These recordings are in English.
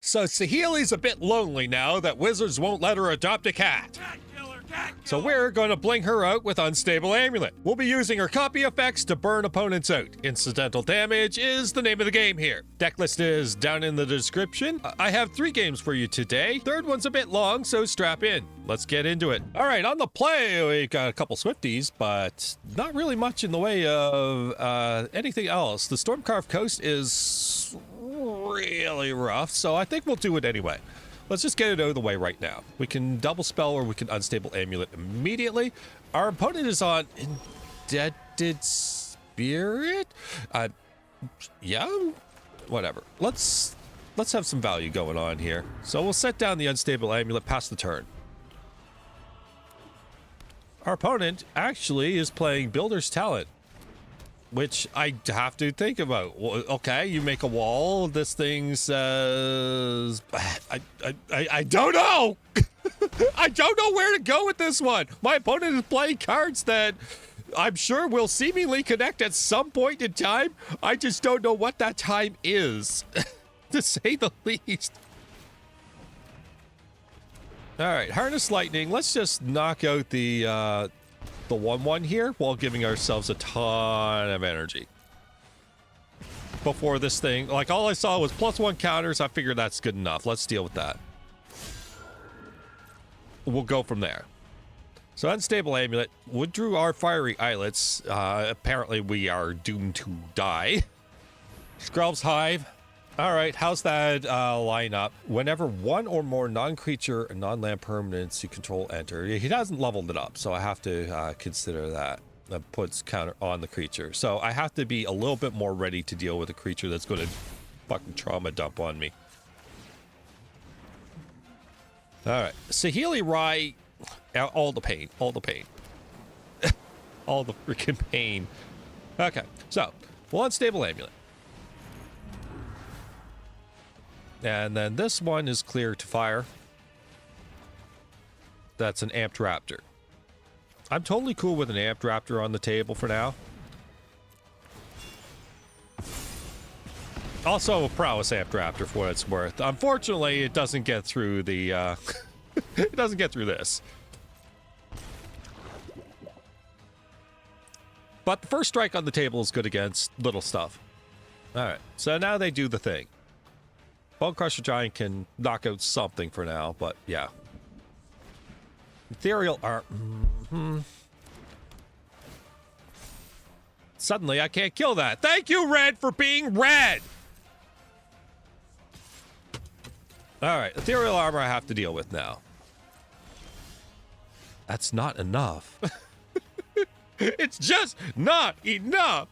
So Saheeli's a bit lonely now that wizards won't let her adopt a cat. So we're going to bling her out with Unstable Amulet. We'll be using her copy effects to burn opponents out. Incidental damage is the name of the game here. Deck list is down in the description. I have 3 games for you today. Third one's a bit long, so strap in. Let's get into it. All right, on the play, we've got a couple Swifties, but not really much in the way of anything else. The Stormcarved Coast is really rough, so I think we'll do it anyway. Let's just get it out of the way right now. We can double spell or we can Unstable Amulet immediately. Our opponent is on Indebted Spirit. Yeah, whatever. Let's have some value going on here. So we'll set down the Unstable Amulet past the turn. Our opponent actually is playing Builder's Talent, which I have to think about. Well, okay, you make a wall. This thing says, I don't know. I don't know where to go with this one. My opponent is playing cards that I'm sure will seemingly connect at some point in time. I just don't know what that time is, to say the least. All right, Harness Lightning. Let's just knock out the 1/1 here while giving ourselves a ton of energy. Before this thing, like all I saw was +1 counters. I figured that's good enough. Let's deal with that. We'll go from there. So Unstable Amulet withdrew our Fiery Islets. Apparently we are doomed to die. Skrelv's Hive. All right, how's that line up? Whenever one or more non-creature and non-land permanents you control enter. He hasn't leveled it up, so I have to consider that. That puts counter on the creature. So I have to be a little bit more ready to deal with a creature that's going to fucking trauma dump on me. All right, Saheeli Rai, all the pain, all the pain. All the freaking pain. Okay, so we'll Unstable Amulet. And then this one is clear to fire. That's an Amped Raptor. I'm totally cool with an Amped Raptor on the table for now. Also a Prowess Amped Raptor for what it's worth. Unfortunately, it doesn't get through the... it doesn't get through this. But the first strike on the table is good against little stuff. Alright, so now they do the thing. Bonecrusher Giant can knock out something for now, but yeah. Ethereal Art. Suddenly, I can't kill that. Thank you, Red, for being red! Alright, Ethereal Armor I have to deal with now. That's not enough. It's just not enough!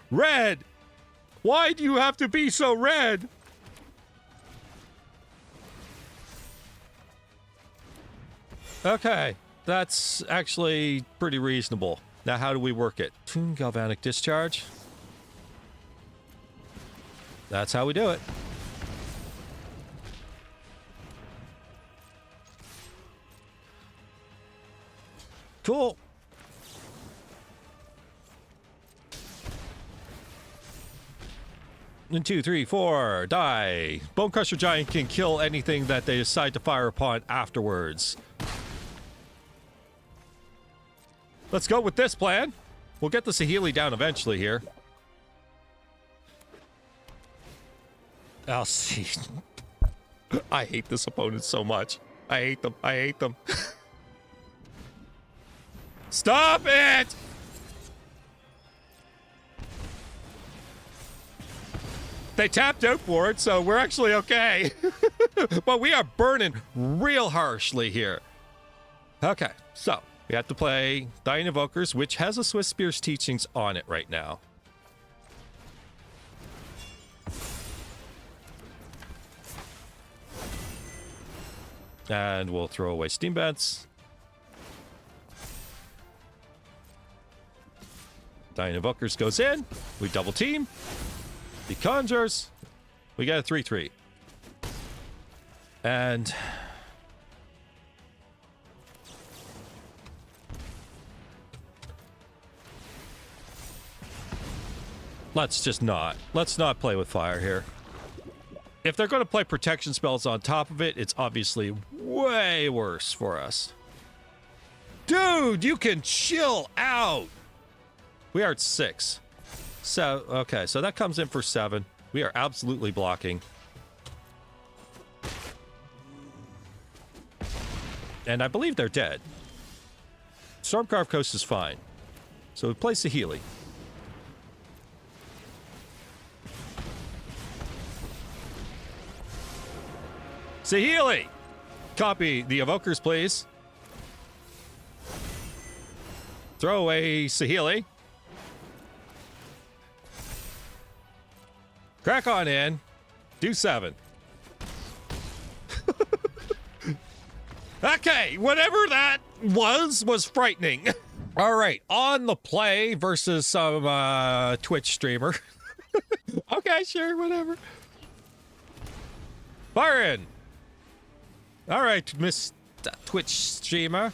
Red! Why do you have to be so red? Okay, that's actually pretty reasonable. Now, how do we work it? A-Galvanic Discharge. That's how we do it. Cool. And 2, 3, 4, die. Bonecrusher Giant can kill anything that they decide to fire upon afterwards. Let's go with this plan. We'll get the Saheeli down eventually here. I'll see. I hate this opponent so much. I hate them. I hate them. Stop it! They tapped out for it, so we're actually okay. But we are burning real harshly here. Okay, so we have to play Thayan Evokers, which has a Swiftspear's teachings on it right now. And we'll throw away Steam Vents. Thayan Evokers goes in. We double team. He conjures. We got a 3/3. And Let's just not. Let's not play with fire here. If they're going to play protection spells on top of it, it's obviously way worse for us. Dude, you can chill out. We are at 6. So, okay, so that comes in for 7. We are absolutely blocking. And I believe they're dead. Stormcarved Coast is fine. So we play Saheeli. Saheeli! Copy the Evokers, please. Throw away Saheeli. Crack on in. Do 7. Okay, whatever that was frightening. All right, on the play versus some Twitch streamer. Okay, sure, whatever. Fire in. All right, Miss Twitch streamer.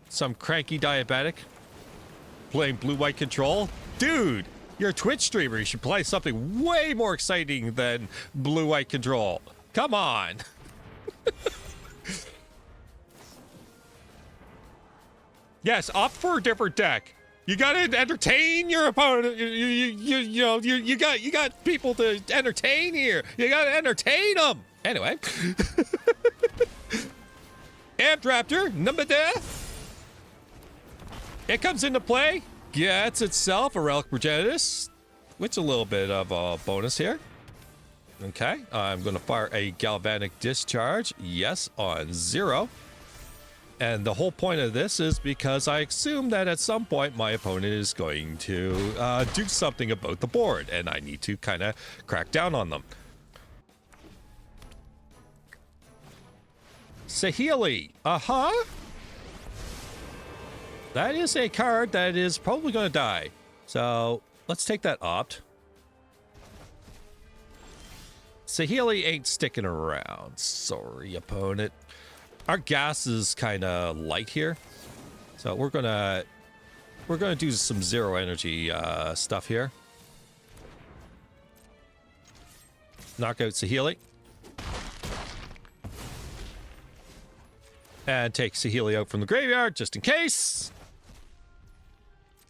Some cranky diabetic. Playing blue-white control. Dude, you're a Twitch streamer. You should play something way more exciting than blue-white control. Come on. Yes, opt for a different deck. You gotta entertain your opponent. You got people to entertain here. You gotta entertain them. Anyway. Amped Raptor, number there. It comes into play, gets itself a Relic of Progenitus, which is a little bit of a bonus here. Okay, I'm going to fire a Galvanic Discharge, yes, on 0. And the whole point of this is because I assume that at some point my opponent is going to do something about the board, and I need to kind of crack down on them. Saheeli, That is a card that is probably going to die. So let's take that opt. Saheeli ain't sticking around. Sorry, opponent. Our gas is kind of light here, so we're gonna do some 0 energy stuff here. Knock out Saheeli. And take Saheeli out from the graveyard, just in case.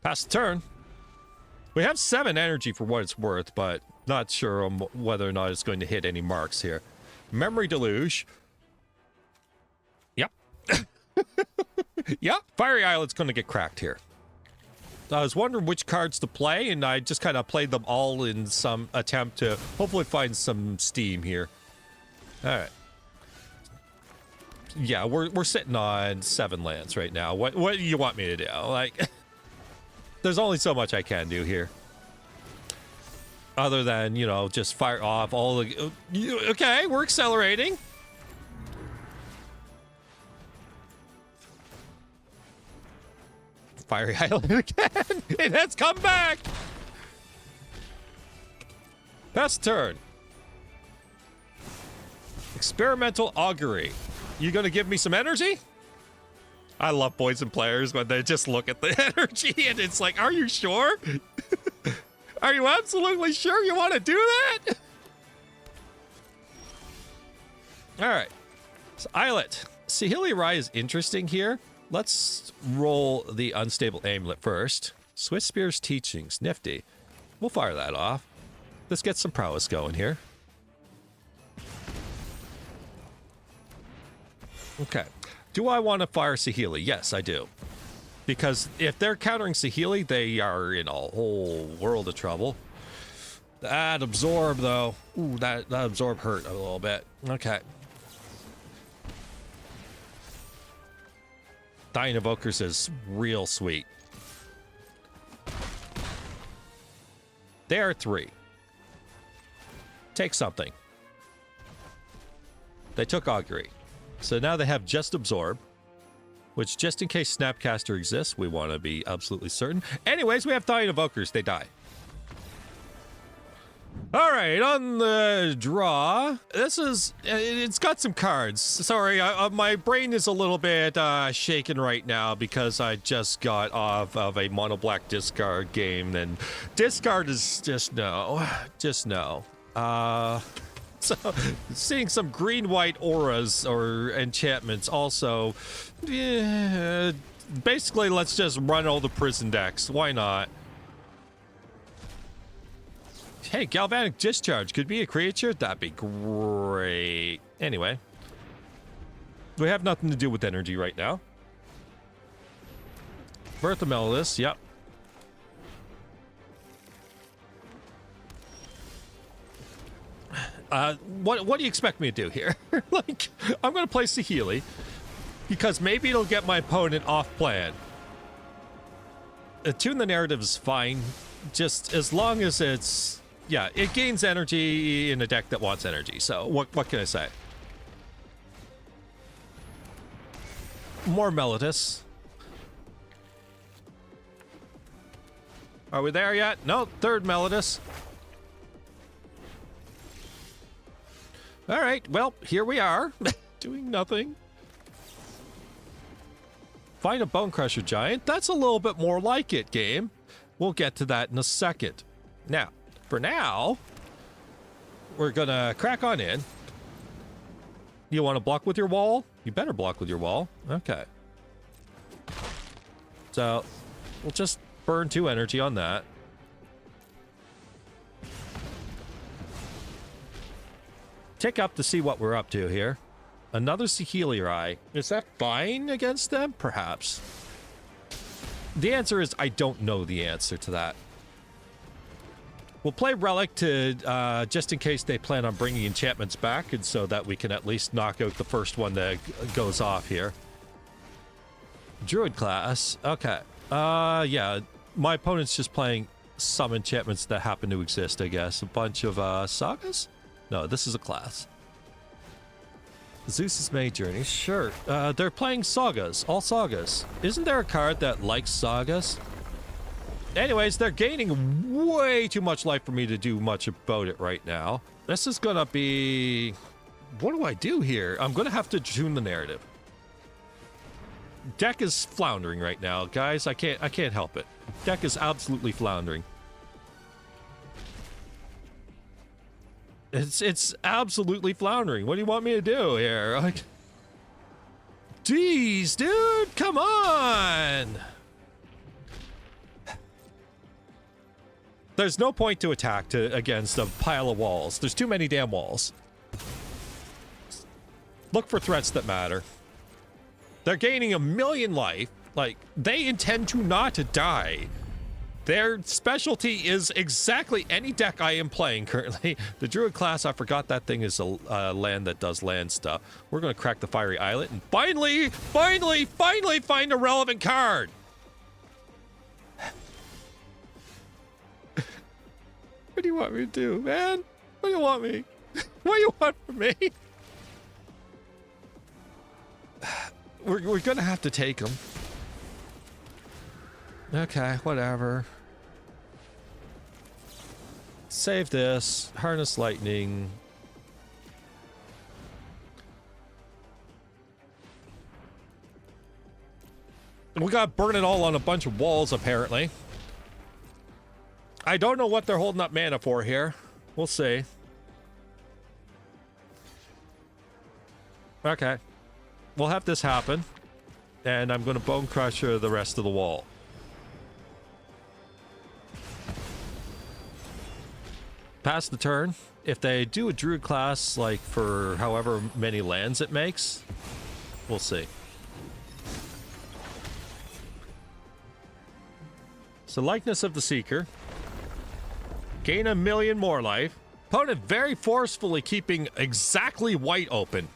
Pass the turn. We have 7 energy for what it's worth, but not sure on whether or not it's going to hit any marks here. Memory Deluge. Yep. Yep. Fiery Islet's going to get cracked here. I was wondering which cards to play, and I just kind of played them all in some attempt to hopefully find some steam here. All right. Yeah, we're sitting on 7 lands right now. What do you want me to do? Like, there's only so much I can do here. Other than, you know, just fire off all the... Okay, we're accelerating. Fiery Islet again. It has come back. Best turn. Experimental Augury. You gonna give me some energy? I love poison players when they just look at the energy and it's like, are you sure? Are you absolutely sure you want to do that? All right. So Islet. Saheeli Rai is interesting here. Let's roll the Unstable Amulet first. Swiftspear's Teachings. Nifty. We'll fire that off. Let's get some prowess going here. Okay. Do I want to fire Saheeli? Yes, I do. Because if they're countering Saheeli, they are in a whole world of trouble. That absorb, though. Ooh, that absorb hurt a little bit. Okay. Thayan Evokers is real sweet. They are 3. Take something. They took Augury. So now they have just Absorb, which just in case Snapcaster exists, we want to be absolutely certain. Anyways, we have Thayan Evokers. They die. All right, on the draw, this is, it's got some cards. Sorry, my brain is a little bit shaken right now because I just got off of a mono black discard game, and discard is just no. So seeing some green white auras or enchantments also, basically let's just run all the prison decks. Why not? Hey, Galvanic Discharge could be a creature? That'd be great. Anyway. We have nothing to do with energy right now. Birth of Melodus, yep. What do you expect me to do here? Like, I'm going to play Saheeli because maybe it'll get my opponent off plan. Attune the Narrative is fine, just as long as it's... Yeah, it gains energy in a deck that wants energy, so what can I say? More Melodus. Are we there yet? No, third Melodus. All right, well, here we are, doing nothing. Find a Bonecrusher Giant. That's a little bit more like it, game. We'll get to that in a second. Now, for now, we're gonna crack on in. You want to block with your wall? You better block with your wall. Okay. So, we'll just burn 2 energy on that. Tick up to see what we're up to here. Another Saheeli Rai. Is that fine against them? Perhaps. The answer is I don't know the answer to that. We'll play Relic to, just in case they plan on bringing enchantments back, and so that we can at least knock out the first one that goes off here. Druid class. Okay. Yeah. My opponent's just playing some enchantments that happen to exist, I guess. A bunch of, sagas? No, this is a class. Zeus's May Journey. Sure. They're playing sagas. All sagas. Isn't there a card that likes sagas? Anyways, they're gaining way too much life for me to do much about it right now. This is gonna be... What do I do here? I'm gonna have to tune the narrative. Deck is floundering right now, guys. I can't help it. Deck is absolutely floundering. It's absolutely floundering. What do you want me to do here? Like, geez, dude, come on! There's no point to attack against a pile of walls. There's too many damn walls. Look for threats that matter. They're gaining 1,000,000 life. Like, they intend to not die. Their specialty is exactly any deck I am playing currently. The Druid class, I forgot that thing is a land that does land stuff. We're going to crack the Fiery Islet and finally find a relevant card. What do you want me to do, man? What do you want me? What do you want from me? We're gonna have to take them. Okay, whatever. Save this. Harness Lightning. We gotta burn it all on a bunch of walls, apparently. I don't know what they're holding up mana for here. We'll see. Okay. We'll have this happen. And I'm going to Bonecrusher the rest of the wall. Pass the turn. If they do a Druid class, like, for however many lands it makes, we'll see. So, Likeness of the Seeker. Gain 1,000,000 more life. Opponent very forcefully keeping exactly white open.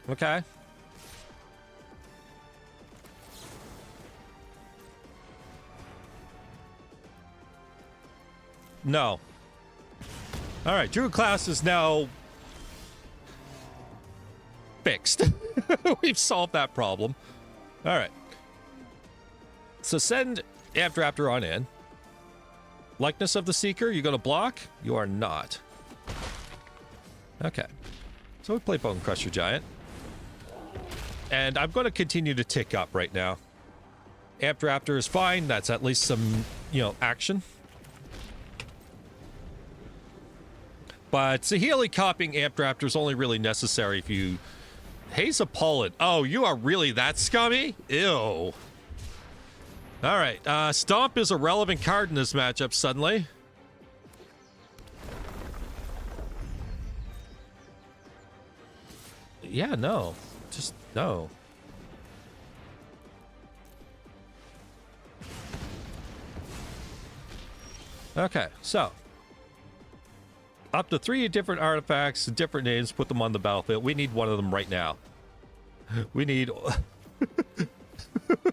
Okay. No. All right, Druid class is now fixed. We've solved that problem. All right. So send Amped Raptor on in. Likeness of the Seeker, you going to block? You are not. Okay. So we play Bonecrusher Giant. And I'm going to continue to tick up right now. Amped Raptor is fine. That's at least some, action. But Saheeli copying Amped Raptor is only really necessary if you... Haze of Pollen. Oh, you are really that scummy? Ew. All right. Stomp is a relevant card in this matchup suddenly. Yeah, no. Just no. Okay, so. Up to 3 different artifacts, different names, put them on the battlefield. We need one of them right now. We need...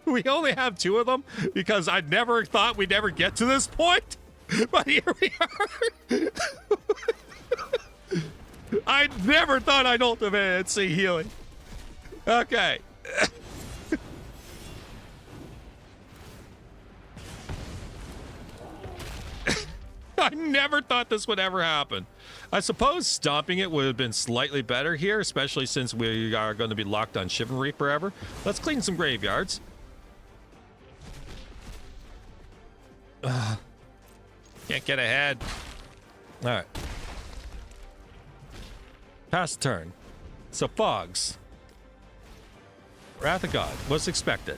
We only have 2 of them because I never thought we'd ever get to this point. But here we are. I never thought I'd ultimate Saheeli. Okay. I never thought this would ever happen. I suppose stomping it would have been slightly better here, especially since we are going to be locked on Shivan Reef forever. Let's clean some graveyards. Can't get ahead. All right. Pass turn. So fogs. Wrath of God. What's expected?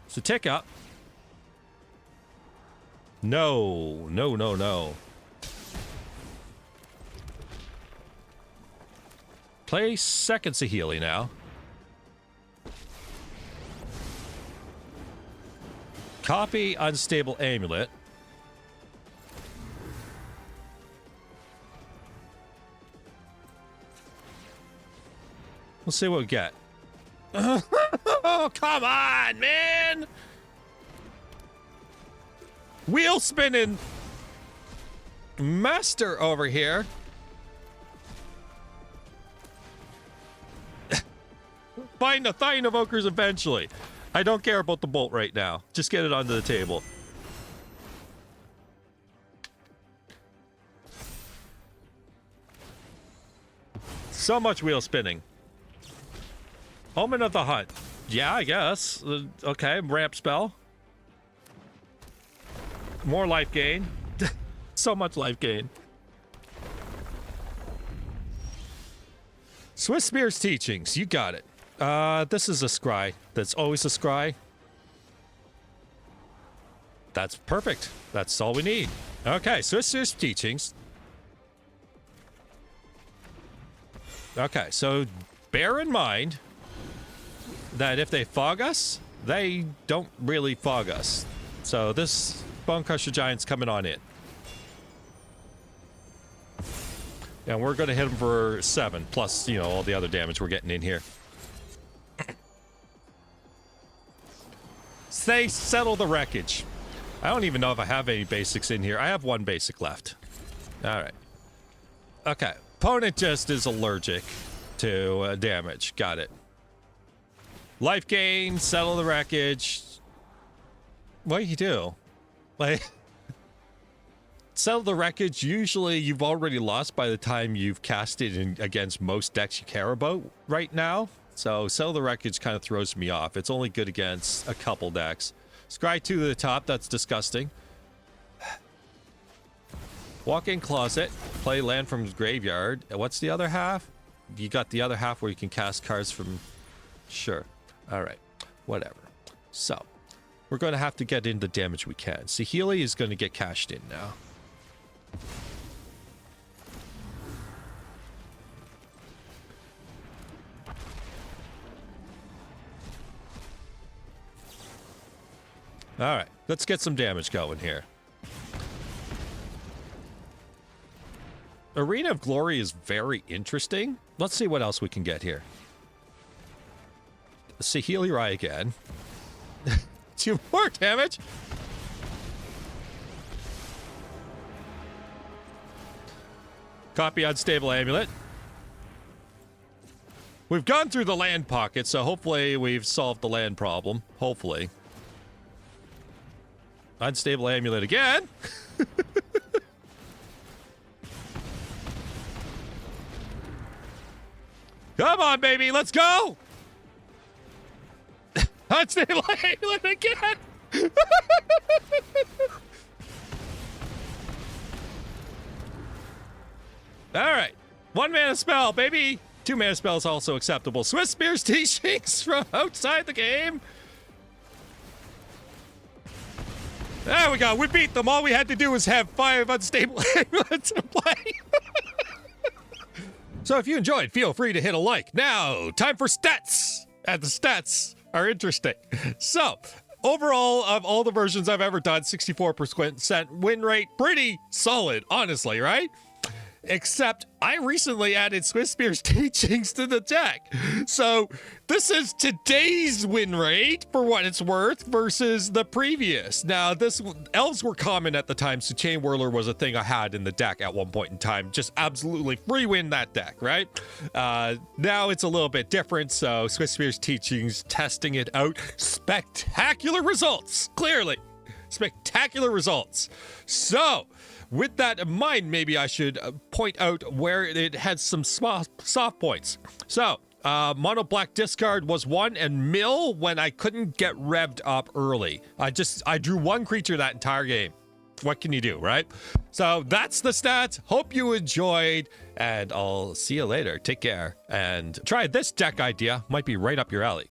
So tick up. No, no, no, no. Play second Saheeli now. Copy Unstable Amulet. We'll see what we get. Oh, come on, man! Wheel spinning master over here. Find the Thayan Evokers eventually. I don't care about the bolt right now. Just get it onto the table. So much wheel spinning. Omen of the Hunt. Yeah, I guess. Okay, ramp spell. More life gain. So much life gain. Swiftspear's teachings. You got it. This is a scry. That's always a scry. That's perfect. That's all we need. Okay, Swiftspear's teachings. Okay, so bear in mind that if they fog us, they don't really fog us. So this Bonecrusher Giant's coming on in. And we're going to hit him for 7, plus, all the other damage we're getting in here. They settle the wreckage. I don't even know if I have any basics in here. I have 1 basic left. All right. Okay. Opponent just is allergic to damage. Got it. Life gain, settle the wreckage. What do you do? Like, settle the wreckage. Usually you've already lost by the time you've cast it in against most decks you care about right now. So settle the wreckage kind of throws me off. It's only good against a couple decks. Scry 2 to the top. That's disgusting. Walk-in closet. Play land from graveyard. And what's the other half? You got the other half where you can cast cards from... Sure. All right. Whatever. So, we're going to have to get in the damage we can. Saheeli is going to get cashed in now. All right. Let's get some damage going here. Arena of Glory is very interesting. Let's see what else we can get here. Saheeli Rai again. 2 more damage. Copy Unstable Amulet. We've gone through the land pocket, so hopefully we've solved the land problem. Hopefully. Unstable Amulet again. Come on, baby, let's go! Unstable Amulet again! Alright, 1 mana spell, baby! 2 mana spell is also acceptable. Swiftspear's teachings from outside the game. There we go, we beat them. All we had to do was have 5 Unstable Amulets in play. So if you enjoyed, feel free to hit a like. Now, time for stats! And the stats are interesting. So, overall, of all the versions I've ever done, 64% win rate. Pretty solid, honestly, right? Except I recently added Swiftspear's teachings to the deck. So this is today's win rate for what it's worth versus the previous. Now, elves were common at the time, so Chain Whirler was a thing I had in the deck at one point in time. Just absolutely free win that deck, right? Now it's a little bit different, so Swiftspear's teachings, testing it out. Spectacular results, clearly. Spectacular results. So, with that in mind, maybe I should point out where it had some soft points. So, Mono Black Discard was 1, and mill when I couldn't get revved up early. I drew 1 creature that entire game. What can you do, right? So that's the stats. Hope you enjoyed, and I'll see you later. Take care, and try this deck idea. Might be right up your alley.